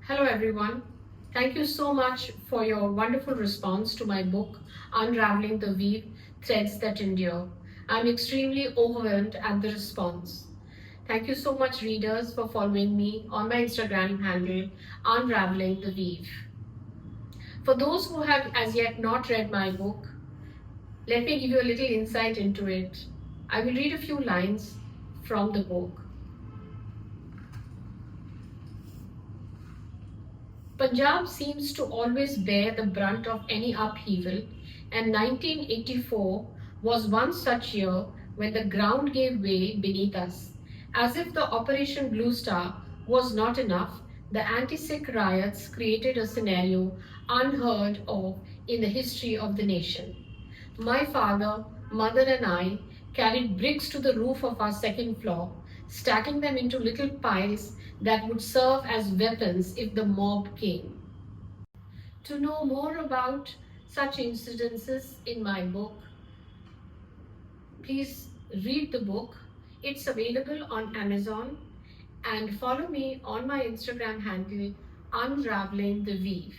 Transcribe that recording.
Hello everyone. Thank you so much for your wonderful response to my book, Unravelling the Weave, Threads That Endure. I'm extremely overwhelmed at the response. Thank you so much, readers, for following me on my Instagram handle, Unravelling the Weave. For those who have as yet not read my book, let me give you a little insight into it. I will read a few lines from the book. Punjab seems to always bear the brunt of any upheaval, and 1984 was one such year when the ground gave way beneath us. As if the Operation Blue Star was not enough, the Anti-Sikh Riots created a scenario unheard of in the history of the nation. My father, mother, and I carried bricks to the roof of our second floor, stacking them into little piles that would serve as weapons if the mob came. To know more about such incidences in my book, please read the book. It's available on Amazon, and follow me on my Instagram handle, Unravelling the Weave.